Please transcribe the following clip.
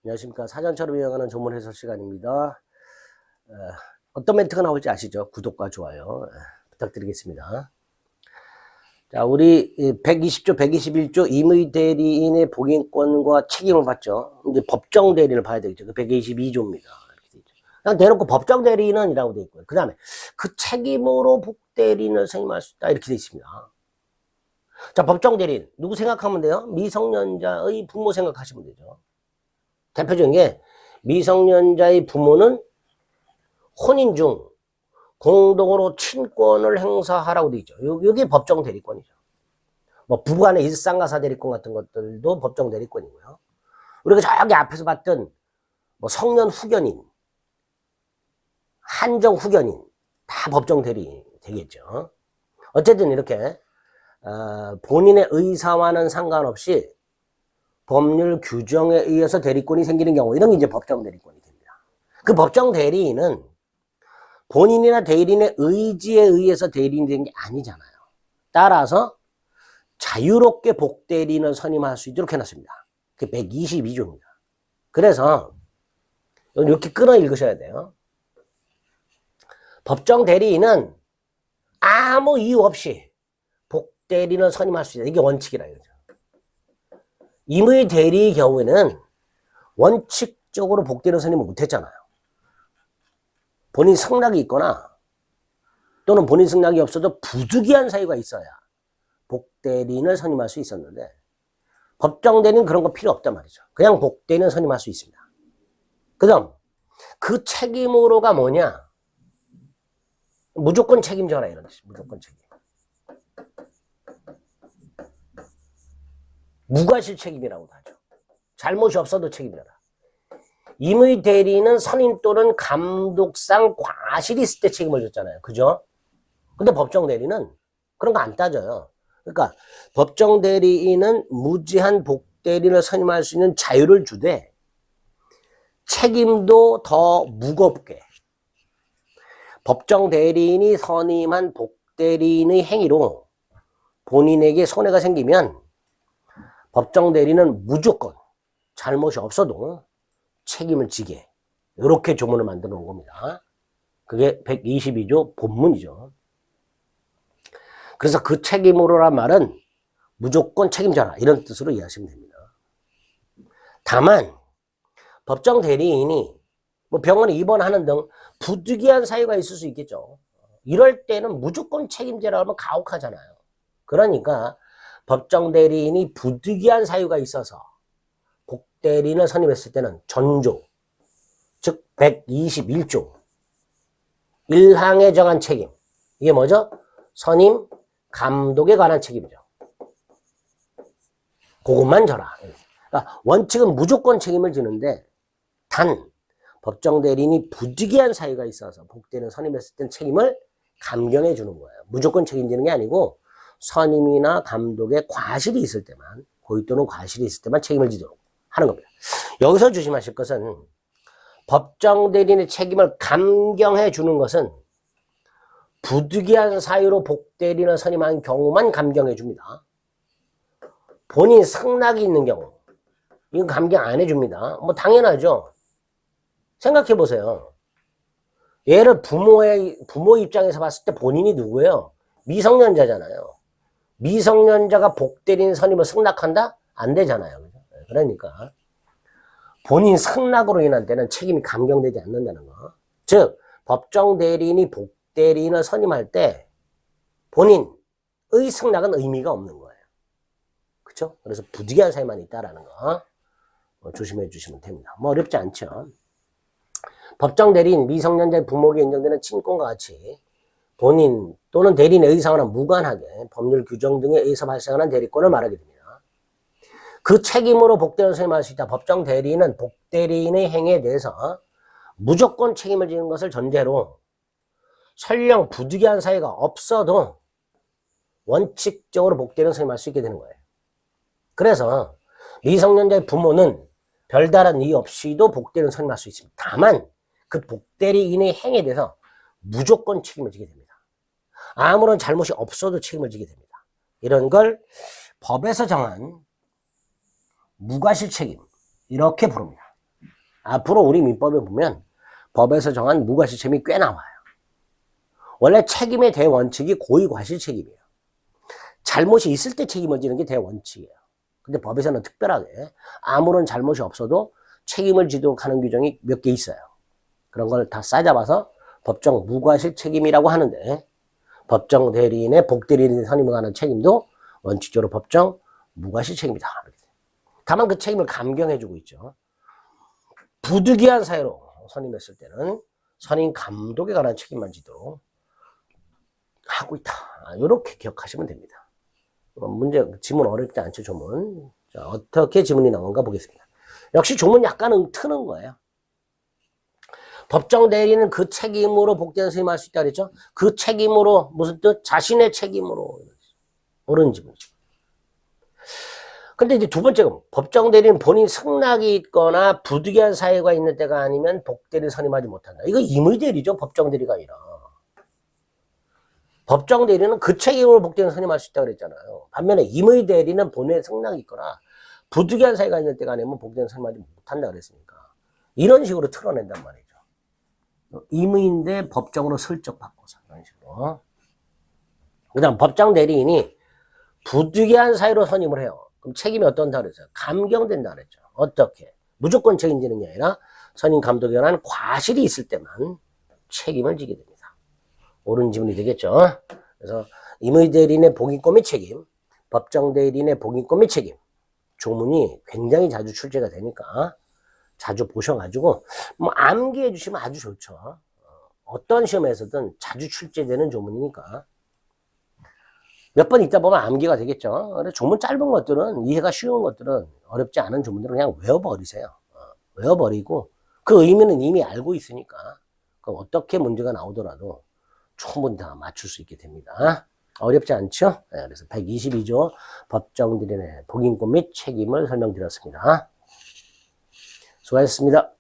안녕하십니까. 사전처럼 이어가는 조문 해설 시간입니다. 어떤 멘트가 나올지 아시죠? 구독과 좋아요 부탁드리겠습니다. 자, 우리 120조, 121조 임의 대리인의 복인권과 책임을 받죠. 이제 법정 대리인을 봐야 되겠죠. 그 122조입니다. 그냥 대놓고 법정 대리인이라고 되어 있고요. 그 다음에 그 책임으로 복대리인을 선임할 수 있다. 이렇게 되어 있습니다. 자, 법정 대리인. 누구 생각하면 돼요? 미성년자의 부모 생각하시면 되죠. 대표적인 게 미성년자의 부모는 혼인 중 공동으로 친권을 행사하라고 되어 있죠. 이게 법정 대리권이죠. 뭐 부부간의 일상가사 대리권 같은 것들도 법정 대리권이고요. 우리가 저기 앞에서 봤던 뭐 성년 후견인, 한정 후견인 다 법정 대리 되겠죠. 어쨌든 이렇게 본인의 의사와는 상관없이 법률 규정에 의해서 대리권이 생기는 경우, 이런 게 이제 법정 대리권이 됩니다. 그 법정 대리인은 본인이나 대리인의 의지에 의해서 대리인이 된 게 아니잖아요. 따라서 자유롭게 복대리인을 선임할 수 있도록 해놨습니다. 그게 122조입니다. 그래서 이렇게 끊어 읽으셔야 돼요. 법정 대리인은 아무 이유 없이 복대리인을 선임할 수 있다. 이게 원칙이라 이거죠. 임의 대리의 경우에는 원칙적으로 복대리인 선임을 못했잖아요. 본인 승낙이 있거나 또는 본인 승낙이 없어도 부득이한 사유가 있어야 복대리인을 선임할 수 있었는데, 법정 대리는 그런 거 필요 없단 말이죠. 그냥 복대리인 선임할 수 있습니다. 그 다음 그 책임으로가 뭐냐? 무조건 책임져라, 이런 뜻이에요. 무조건 책임. 무과실 책임이라고도 하죠. 잘못이 없어도 책임져라. 임의 대리인은 선임 또는 감독상 과실이 있을 때 책임을 졌잖아요. 그죠? 근데 법정 대리는 그런 거 안 따져요. 그러니까 법정 대리인은 무제한 복대리인을 선임할 수 있는 자유를 주되 책임도 더 무겁게, 법정 대리인이 선임한 복대리인의 행위로 본인에게 손해가 생기면 법정 대리인은 무조건 잘못이 없어도 책임을 지게, 이렇게 조문을 만들어 놓은 겁니다. 그게 122조 본문이죠. 그래서 그 책임으로란 말은 무조건 책임져라, 이런 뜻으로 이해하시면 됩니다. 다만 법정 대리인이 뭐 병원에 입원하는 등 부득이한 사유가 있을 수 있겠죠. 이럴 때는 무조건 책임져라 하면 가혹하잖아요. 그러니까 법정 대리인이 부득이한 사유가 있어서 복대리인을 선임했을 때는 전조, 즉 121조 1항에 정한 책임, 이게 뭐죠? 선임, 감독에 관한 책임이죠. 그것만 져라. 그러니까 원칙은 무조건 책임을 지는데, 단 법정 대리인이 부득이한 사유가 있어서 복대리인 선임했을 때는 책임을 감경해 주는 거예요. 무조건 책임지는 게 아니고 선임이나 감독에 과실이 있을 때만, 고의 또는 과실이 있을 때만 책임을 지도록 하는 겁니다. 여기서 조심하실 것은 법정 대리인의 책임을 감경해 주는 것은 부득이한 사유로 복대리인을 선임한 경우만 감경해 줍니다. 본인 승낙이 있는 경우 이건 감경 안 해줍니다. 뭐 당연하죠. 생각해 보세요. 얘를 부모 입장에서 봤을 때 본인이 누구예요? 미성년자잖아요. 미성년자가 복대리인 선임을 승낙한다? 안 되잖아요. 그러니까 본인 승낙으로 인한 때는 책임이 감경되지 않는다는 거. 즉 법정 대리인이 복대리인을 선임할 때 본인의 승낙은 의미가 없는 거예요. 그렇죠? 그래서 부득이한 사유만 있다라는 거 조심해 주시면 됩니다. 뭐 어렵지 않죠. 법정 대리인, 미성년자의 부모에게 인정되는 친권과 같이 본인 또는 대리인의 의사와는 무관하게 법률 규정 등에 의해서 발생하는 대리권을 말하게 됩니다. 그 책임으로 복대리인을 선임할 수 있다. 법정 대리인은 복대리인의 행위에 대해서 무조건 책임을 지는 것을 전제로 설령 부득이한 사유가 없어도 원칙적으로 복대리인을 선임할 수 있게 되는 거예요. 그래서 미성년자의 부모는 별다른 이유 없이도 복대리인을 선임할 수 있습니다. 다만 그 복대리인의 행위에 대해서 무조건 책임을 지게 됩니다. 아무런 잘못이 없어도 책임을 지게 됩니다. 이런 걸 법에서 정한 무과실 책임, 이렇게 부릅니다. 앞으로 우리 민법에 보면 법에서 정한 무과실책임이 꽤 나와요. 원래 책임의 대원칙이 고의과실책임이에요. 잘못이 있을 때 책임을 지는 게 대원칙이에요. 근데 법에서는 특별하게 아무런 잘못이 없어도 책임을 지도록 하는 규정이 몇 개 있어요. 그런 걸 다 싸잡아서 법정 무과실책임이라고 하는데, 법정 대리인의 복대리인 선임을 하는 책임도 원칙적으로 법정 무과실책임이다. 다만 그 책임을 감경해주고 있죠. 부득이한 사유로 선임했을 때는 선임 감독에 관한 책임만 지도록 하고 있다. 이렇게 기억하시면 됩니다. 지문 어렵지 않죠, 조문. 자, 어떻게 지문이 나온가 보겠습니다. 역시 조문 약간은 트는 거예요. 법정 대리는 그 책임으로 복대한 선임할 수 있다 그랬죠? 그 책임으로, 무슨 뜻? 자신의 책임으로. 옳은 지문이죠. 근데 이제 두 번째, 법정 대리는 본인 승낙이 있거나 부득이한 사유가 있는 때가 아니면 복대를 선임하지 못한다. 이거 임의 대리죠, 법정 대리가 아니라. 법정 대리는 그 책임으로 복대는 선임할 수 있다 그랬잖아요. 반면에 임의 대리는 본인의 승낙이 있거나 부득이한 사유가 있는 때가 아니면 복대는 선임하지 못한다 그랬으니까 이런 식으로 틀어낸단 말이죠. 임의인데 법정으로 슬쩍 바꿔서 이런 식으로. 그 다음 법정 대리인이 부득이한 사유로 선임을 해요. 그럼 책임이 어떤다 그랬어요? 감경된다 그랬죠. 어떻게? 무조건 책임지는 게 아니라 선임 감독에 관한 과실이 있을 때만 책임을 지게 됩니다. 옳은 지문이 되겠죠. 그래서 임의 대리인의 복인권 및 책임, 법정 대리인의 복인권 및 책임, 조문이 굉장히 자주 출제가 되니까 자주 보셔가지고 뭐 암기해 주시면 아주 좋죠. 어떤 시험에서든 자주 출제되는 조문이니까 몇 번 있다 보면 암기가 되겠죠. 그래서 조문 짧은 것들은, 이해가 쉬운 것들은, 어렵지 않은 조문들은 그냥 외워버리세요. 외워버리고 그 의미는 이미 알고 있으니까 그럼 어떻게 문제가 나오더라도 충분히 다 맞출 수 있게 됩니다. 어렵지 않죠? 네, 그래서 122조 법정 대리인의 복인권 및 책임을 설명드렸습니다. 수고하셨습니다.